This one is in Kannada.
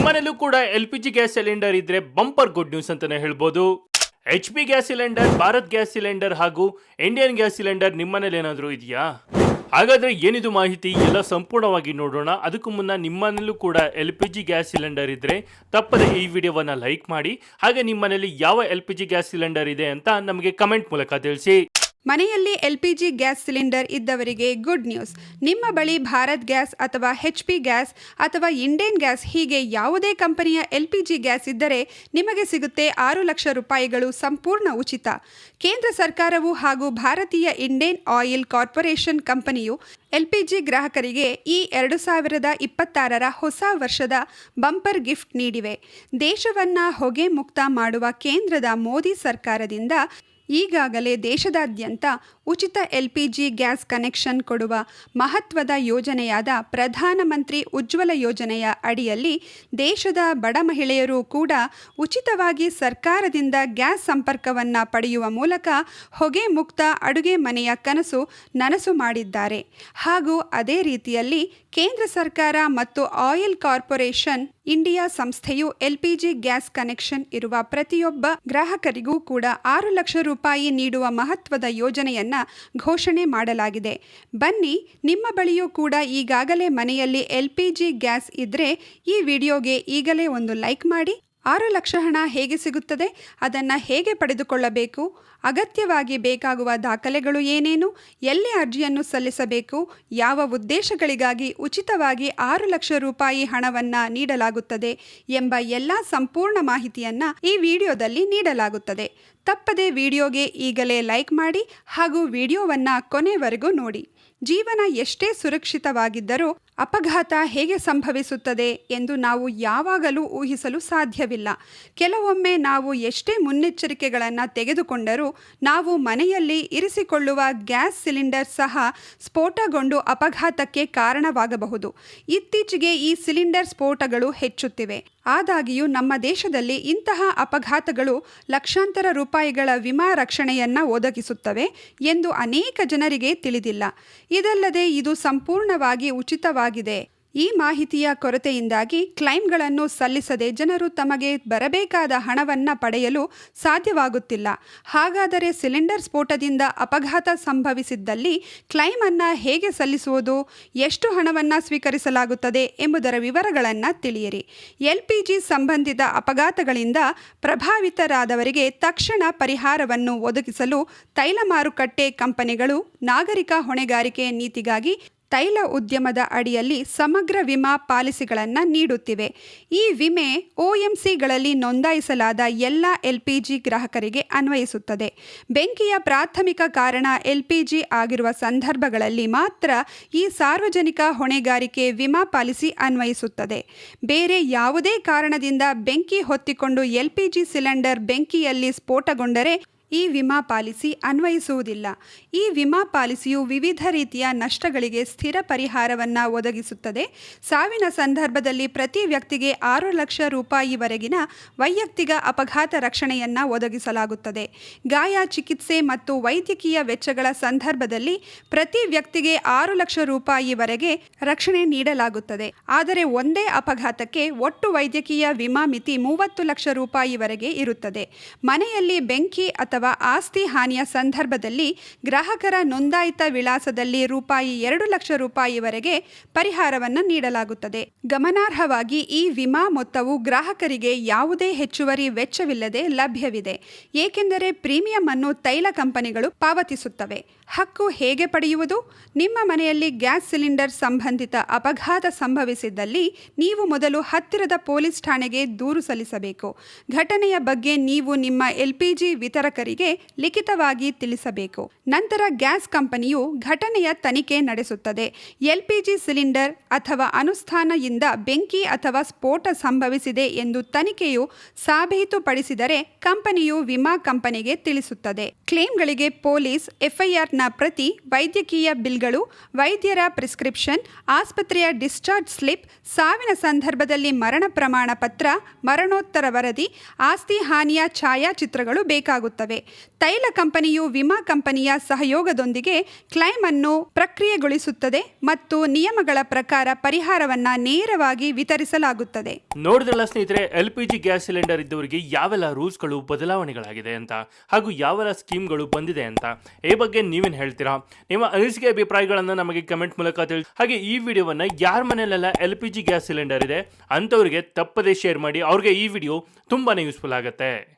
ನಿಮ್ಮನೆಲ್ಲೂ ಕೂಡ LPG ಗ್ಯಾಸ್ ಸಿಲಿಂಡರ್ ಇದ್ರೆ ಬಂಪರ್ ಗುಡ್ ನ್ಯೂಸ್ ಅಂತಾನೆ ಹೇಳ್ಬೋದು. HP gas cylinder, Bharat gas cylinder ಹಾಗೂ ಇಂಡಿಯನ್ ಗ್ಯಾಸ್ ಸಿಲಿಂಡರ್ ನಿಮ್ಮನೇಲಿ ಏನಾದರೂ ಇದೆಯಾ? ಹಾಗಾದ್ರೆ ಏನಿದು ಮಾಹಿತಿ ಎಲ್ಲ ಸಂಪೂರ್ಣವಾಗಿ ನೋಡೋಣ. ಅದಕ್ಕೂ ಮುನ್ನ ನಿಮ್ಮನೆಲ್ಲೂ ಕೂಡ LPG ಗ್ಯಾಸ್ ಸಿಲಿಂಡರ್ ಇದ್ರೆ ತಪ್ಪದೆ ಈ ವಿಡಿಯೋವನ್ನ ಲೈಕ್ ಮಾಡಿ. ಹಾಗೆ ನಿಮ್ಮನೇಲಿ ಯಾವ LPG ಗ್ಯಾಸ್ ಸಿಲಿಂಡರ್ ಇದೆ ಅಂತ ನಮಗೆ ಕಮೆಂಟ್ ಮೂಲಕ ತಿಳಿಸಿ. ಮನೆಯಲ್ಲಿ LPG ಗ್ಯಾಸ್ ಸಿಲಿಂಡರ್ ಇದ್ದವರಿಗೆ ಗುಡ್ ನ್ಯೂಸ್. ನಿಮ್ಮ ಬಳಿ ಭಾರತ್ ಗ್ಯಾಸ್ ಅಥವಾ HP ಗ್ಯಾಸ್ ಅಥವಾ ಇಂಡಿಯನ್ ಗ್ಯಾಸ್ ಹೀಗೆ ಯಾವುದೇ ಕಂಪನಿಯ LPG ಗ್ಯಾಸ್ ಇದ್ದರೆ ನಿಮಗೆ ಸಿಗುತ್ತೆ 6 ಲಕ್ಷ ರೂಪಾಯಿಗಳು ಸಂಪೂರ್ಣ ಉಚಿತ. ಕೇಂದ್ರ ಸರ್ಕಾರವು ಹಾಗೂ ಭಾರತೀಯ ಇಂಡಿಯನ್ ಆಯಿಲ್ ಕಾರ್ಪೊರೇಷನ್ ಕಂಪನಿಯು LPG ಗ್ರಾಹಕರಿಗೆ ಈ 2026ರ ಹೊಸ ವರ್ಷದ ಬಂಪರ್ ಗಿಫ್ಟ್ ನೀಡಿವೆ. ದೇಶವನ್ನು ಹೊಗೆ ಮುಕ್ತ ಮಾಡುವ ಕೇಂದ್ರದ ಮೋದಿ ಸರ್ಕಾರದಿಂದ ಈಗಾಗಲೇ ದೇಶದಾದ್ಯಂತ ಉಚಿತ LPG ಗ್ಯಾಸ್ ಕನೆಕ್ಷನ್ ಕೊಡುವ ಮಹತ್ವದ ಯೋಜನೆಯಾದ ಪ್ರಧಾನಮಂತ್ರಿ ಉಜ್ವಲ ಯೋಜನೆಯ ಅಡಿಯಲ್ಲಿ ದೇಶದ ಬಡ ಮಹಿಳೆಯರು ಕೂಡ ಉಚಿತವಾಗಿ ಸರ್ಕಾರದಿಂದ ಗ್ಯಾಸ್ ಸಂಪರ್ಕವನ್ನು ಪಡೆಯುವ ಮೂಲಕ ಹೊಗೆ ಮುಕ್ತ ಅಡುಗೆ ಮನೆಯ ಕನಸು ನನಸು ಮಾಡಿದ್ದಾರೆ. ಹಾಗೂ ಅದೇ ರೀತಿಯಲ್ಲಿ ಕೇಂದ್ರ ಸರ್ಕಾರ ಮತ್ತು ಆಯಿಲ್ ಕಾರ್ಪೊರೇಷನ್ ಇಂಡಿಯಾ ಸಂಸ್ಥೆಯು LPG ಗ್ಯಾಸ್ ಕನೆಕ್ಷನ್ ಇರುವ ಪ್ರತಿಯೊಬ್ಬ ಗ್ರಾಹಕರಿಗೂ ಕೂಡ 6 ಲಕ್ಷ ರೂಪಾಯಿ ನೀಡುವ ಮಹತ್ವದ ಯೋಜನೆಯನ್ನ ಘೋಷಣೆ ಮಾಡಲಾಗಿದೆ. ಬನ್ನಿ, ನಿಮ್ಮ ಬಳಿಯೂ ಕೂಡ ಈಗಾಗಲೇ ಮನೆಯಲ್ಲಿ LPG ಗ್ಯಾಸ್ ಇದ್ರೆ ಈ ವಿಡಿಯೋಗೆ ಈಗಲೇ ಒಂದು ಲೈಕ್ ಮಾಡಿ. 6 ಲಕ್ಷ ಹಣ ಹೇಗೆ ಸಿಗುತ್ತದೆ, ಅದನ್ನು ಹೇಗೆ ಪಡೆದುಕೊಳ್ಳಬೇಕು, ಅಗತ್ಯವಾಗಿ ಬೇಕಾಗುವ ದಾಖಲೆಗಳು ಏನೇನು, ಎಲ್ಲಿ ಅರ್ಜಿಯನ್ನು ಸಲ್ಲಿಸಬೇಕು, ಯಾವ ಉದ್ದೇಶಗಳಿಗಾಗಿ ಉಚಿತವಾಗಿ 6 ಲಕ್ಷ ರೂಪಾಯಿ ಹಣವನ್ನು ನೀಡಲಾಗುತ್ತದೆ ಎಂಬ ಎಲ್ಲ ಸಂಪೂರ್ಣ ಮಾಹಿತಿಯನ್ನು ಈ ವಿಡಿಯೋದಲ್ಲಿ ನೀಡಲಾಗುತ್ತದೆ. ತಪ್ಪದೆ ವಿಡಿಯೋಗೆ ಈಗಲೇ ಲೈಕ್ ಮಾಡಿ ಹಾಗೂ ವಿಡಿಯೋವನ್ನು ಕೊನೆವರೆಗೂ ನೋಡಿ. ಜೀವನ ಎಷ್ಟೇ ಸುರಕ್ಷಿತವಾಗಿದ್ದರೂ ಅಪಘಾತ ಹೇಗೆ ಸಂಭವಿಸುತ್ತದೆ ಎಂದು ನಾವು ಯಾವಾಗಲೂ ಊಹಿಸಲು ಸಾಧ್ಯವಿಲ್ಲ. ಕೆಲವೊಮ್ಮೆ ನಾವು ಎಷ್ಟೇ ಮುನ್ನೆಚ್ಚರಿಕೆಗಳನ್ನು ತೆಗೆದುಕೊಂಡರೂ ನಾವು ಮನೆಯಲ್ಲಿ ಇರಿಸಿಕೊಳ್ಳುವ ಗ್ಯಾಸ್ ಸಿಲಿಂಡರ್ ಸಹ ಸ್ಫೋಟಗೊಂಡು ಅಪಘಾತಕ್ಕೆ ಕಾರಣವಾಗಬಹುದು. ಇತ್ತೀಚೆಗೆ ಈ ಸಿಲಿಂಡರ್ ಸ್ಫೋಟಗಳು ಹೆಚ್ಚುತ್ತಿವೆ. ಆದಾಗ್ಯೂ ನಮ್ಮ ದೇಶದಲ್ಲಿ ಇಂತಹ ಅಪಘಾತಗಳು ಲಕ್ಷಾಂತರ ರೂಪಾಯಿಗಳ ವಿಮಾ ರಕ್ಷಣೆಯನ್ನು ಒದಗಿಸುತ್ತವೆ ಎಂದು ಅನೇಕ ಜನರಿಗೆ ತಿಳಿದಿಲ್ಲ. ಇದಲ್ಲದೆ ಇದು ಸಂಪೂರ್ಣವಾಗಿ ಉಚಿತವಾಗಿದೆ. ಈ ಮಾಹಿತಿಯ ಕೊರತೆಯಿಂದಾಗಿ ಕ್ಲೈಮ್ಗಳನ್ನು ಸಲ್ಲಿಸದೆ ಜನರು ತಮಗೆ ಬರಬೇಕಾದ ಹಣವನ್ನು ಪಡೆಯಲು ಸಾಧ್ಯವಾಗುತ್ತಿಲ್ಲ. ಹಾಗಾದರೆ ಸಿಲಿಂಡರ್ ಸ್ಫೋಟದಿಂದ ಅಪಘಾತ ಸಂಭವಿಸಿದ್ದಲ್ಲಿ ಕ್ಲೈಮನ್ನು ಹೇಗೆ ಸಲ್ಲಿಸುವುದು, ಎಷ್ಟು ಹಣವನ್ನು ಸ್ವೀಕರಿಸಲಾಗುತ್ತದೆ ಎಂಬುದರ ವಿವರಗಳನ್ನು ತಿಳಿಯಿರಿ. LPG ಸಂಬಂಧಿತ ಅಪಘಾತಗಳಿಂದ ಪ್ರಭಾವಿತರಾದವರಿಗೆ ತಕ್ಷಣ ಪರಿಹಾರವನ್ನು ಒದಗಿಸಲು ತೈಲ ಮಾರುಕಟ್ಟೆ ಕಂಪನಿಗಳು ನಾಗರಿಕ ಹೊಣೆಗಾರಿಕೆ ನೀತಿಗಾಗಿ ತೈಲ ಉದ್ಯಮದ ಅಡಿಯಲ್ಲಿ ಸಮಗ್ರ ವಿಮಾ ಪಾಲಿಸಿಗಳನ್ನು ನೀಡುತ್ತಿವೆ. ಈ ವಿಮೆ OMCಗಳಲ್ಲಿ ನೋಂದಾಯಿಸಲಾದ ಎಲ್ಲ LPG ಗ್ರಾಹಕರಿಗೆ ಅನ್ವಯಿಸುತ್ತದೆ. ಬೆಂಕಿಯ ಪ್ರಾಥಮಿಕ ಕಾರಣ LPG ಆಗಿರುವ ಸಂದರ್ಭಗಳಲ್ಲಿ ಮಾತ್ರ ಈ ಸಾರ್ವಜನಿಕ ಹೊಣೆಗಾರಿಕೆ ವಿಮಾ ಪಾಲಿಸಿ ಅನ್ವಯಿಸುತ್ತದೆ. ಬೇರೆ ಯಾವುದೇ ಕಾರಣದಿಂದ ಬೆಂಕಿ ಹೊತ್ತಿಕೊಂಡು LPG ಸಿಲಿಂಡರ್ ಬೆಂಕಿಯಲ್ಲಿ ಸ್ಫೋಟಗೊಂಡರೆ ಈ ವಿಮಾ ಪಾಲಿಸಿ ಅನ್ವಯಿಸುವುದಿಲ್ಲ. ಈ ವಿಮಾ ಪಾಲಿಸಿಯು ವಿವಿಧ ರೀತಿಯ ನಷ್ಟಗಳಿಗೆ ಸ್ಥಿರ ಪರಿಹಾರವನ್ನು ಒದಗಿಸುತ್ತದೆ. ಸಾವಿನ ಸಂದರ್ಭದಲ್ಲಿ ಪ್ರತಿ ವ್ಯಕ್ತಿಗೆ 6 ಲಕ್ಷ ರೂಪಾಯಿವರೆಗಿನ ವೈಯಕ್ತಿಕ ಅಪಘಾತ ರಕ್ಷಣೆಯನ್ನು ಒದಗಿಸಲಾಗುತ್ತದೆ. ಗಾಯ, ಚಿಕಿತ್ಸೆ ಮತ್ತು ವೈದ್ಯಕೀಯ ವೆಚ್ಚಗಳ ಸಂದರ್ಭದಲ್ಲಿ ಪ್ರತಿ ವ್ಯಕ್ತಿಗೆ 6 ಲಕ್ಷ ರೂಪಾಯಿವರೆಗೆ ರಕ್ಷಣೆ ನೀಡಲಾಗುತ್ತದೆ. ಆದರೆ ಒಂದೇ ಅಪಘಾತಕ್ಕೆ ಒಟ್ಟು ವೈದ್ಯಕೀಯ ವಿಮಾ ಮಿತಿ 30 ಲಕ್ಷ ರೂಪಾಯಿವರೆಗೆ ಇರುತ್ತದೆ. ಮನೆಯಲ್ಲಿ ಬೆಂಕಿ ಅಥವಾ ಆಸ್ತಿ ಹಾನಿಯ ಸಂದರ್ಭದಲ್ಲಿ ಗ್ರಾಹಕರ ನೋಂದಾಯಿತ ವಿಳಾಸದಲ್ಲಿ ರೂಪಾಯಿ 2 ಲಕ್ಷ ರೂಪಾಯಿವರೆಗೆ ಪರಿಹಾರವನ್ನು ನೀಡಲಾಗುತ್ತದೆ. ಗಮನಾರ್ಹವಾಗಿ ಈ ವಿಮಾ ಮೊತ್ತವು ಗ್ರಾಹಕರಿಗೆ ಯಾವುದೇ ಹೆಚ್ಚುವರಿ ವೆಚ್ಚವಿಲ್ಲದೆ ಲಭ್ಯವಿದೆ, ಏಕೆಂದರೆ ಪ್ರೀಮಿಯಂ ಅನ್ನು ತೈಲ ಕಂಪನಿಗಳು ಪಾವತಿಸುತ್ತವೆ. ಹಕ್ಕು ಹೇಗೆ ಪಡೆಯುವುದು? ನಿಮ್ಮ ಮನೆಯಲ್ಲಿ ಗ್ಯಾಸ್ ಸಿಲಿಂಡರ್ ಸಂಬಂಧಿತ ಅಪಘಾತ ಸಂಭವಿಸಿದ್ದಲ್ಲಿ ನೀವು ಮೊದಲು ಹತ್ತಿರದ ಪೊಲೀಸ್ ಠಾಣೆಗೆ ದೂರು ಸಲ್ಲಿಸಬೇಕು. ಘಟನೆಯ ಬಗ್ಗೆ ನೀವು ನಿಮ್ಮ LPG ವಿತರಕರಿಗೆ ಲಿಖಿತವಾಗಿ ತಿಳಿಸಬೇಕು. ನಂತರ ಗ್ಯಾಸ್ ಕಂಪನಿಯು ಘಟನೆಯ ತನಿಖೆ ನಡೆಸುತ್ತದೆ. LPG ಸಿಲಿಂಡರ್ ಅಥವಾ ಅನುಷ್ಠಾನದಿಂದ ಬೆಂಕಿ ಅಥವಾ ಸ್ಫೋಟ ಸಂಭವಿಸಿದೆ ಎಂದು ತನಿಖೆಯು ಸಾಬೀತುಪಡಿಸಿದರೆ ಕಂಪನಿಯು ವಿಮಾ ಕಂಪನಿಗೆ ತಿಳಿಸುತ್ತದೆ. ಕ್ಲೇಮ್ಗಳಿಗೆ ಪೊಲೀಸ್ FIR ಪ್ರತಿ, ವೈದ್ಯಕೀಯ ಬಿಲ್ಗಳು, ವೈದ್ಯರ ಪ್ರಿಸ್ಕ್ರಿಪ್ಷನ್, ಆಸ್ಪತ್ರೆಯ ಡಿಸ್ಚಾರ್ಜ್ ಸ್ಲಿಪ್, ಸಾವಿನ ಸಂದರ್ಭದಲ್ಲಿ ಮರಣ ಪ್ರಮಾಣ ಪತ್ರ, ಮರಣೋತ್ತರ ವರದಿ, ಆಸ್ತಿ ಹಾನಿಯ ಛಾಯಾಚಿತ್ರಗಳು ಬೇಕಾಗುತ್ತವೆ. ತೈಲ ಕಂಪನಿಯು ವಿಮಾ ಕಂಪನಿಯ ಸಹಯೋಗದೊಂದಿಗೆ ಕ್ಲೈಮ್ ಅನ್ನು ಪ್ರಕ್ರಿಯೆಗೊಳಿಸುತ್ತದೆ ಮತ್ತು ನಿಯಮಗಳ ಪ್ರಕಾರ ಪರಿಹಾರವನ್ನು ನೇರವಾಗಿ ವಿತರಿಸಲಾಗುತ್ತದೆ. ನೋಡಿದ್ರಲ್ಲ ಸ್ನೇಹಿತರೆ, LPG ಗ್ಯಾಸ್ ಸಿಲಿಂಡರ್ ಇದ್ದವರಿಗೆ ಯಾವೆಲ್ಲ ರೂಲ್ಸ್ಗಳು ಬದಲಾವಣೆಗಳಾಗಿದೆ ಅಂತ ಹಾಗೂ ಯಾವೆಲ್ಲ ಸ್ಕೀಮ್ಗಳು ಬಂದಿದೆ ಅಂತ ಈ ಬಗ್ಗೆ ನೀವೇನು ಹೇಳ್ತೀರಾ? ನಿಮ್ಮ ಅನಿಸಿಕೆ ಅಭಿಪ್ರಾಯಗಳನ್ನು ನಮಗೆ ಕಮೆಂಟ್ ಮೂಲಕ ತಿಳಿಸಿ. ಹಾಗೆ ಈ ವಿಡಿಯೋವನ್ನು ಯಾರ ಮನೆಯಲ್ಲೆಲ್ಲ LPG ಗ್ಯಾಸ್ ಸಿಲಿಂಡರ್ ಇದೆ ಅಂಥವ್ರಿಗೆ ತಪ್ಪದೇ ಶೇರ್ ಮಾಡಿ. ಅವ್ರಿಗೆ ಈ ವಿಡಿಯೋ ತುಂಬಾನೇ ಯೂಸ್ಫುಲ್ ಆಗುತ್ತೆ.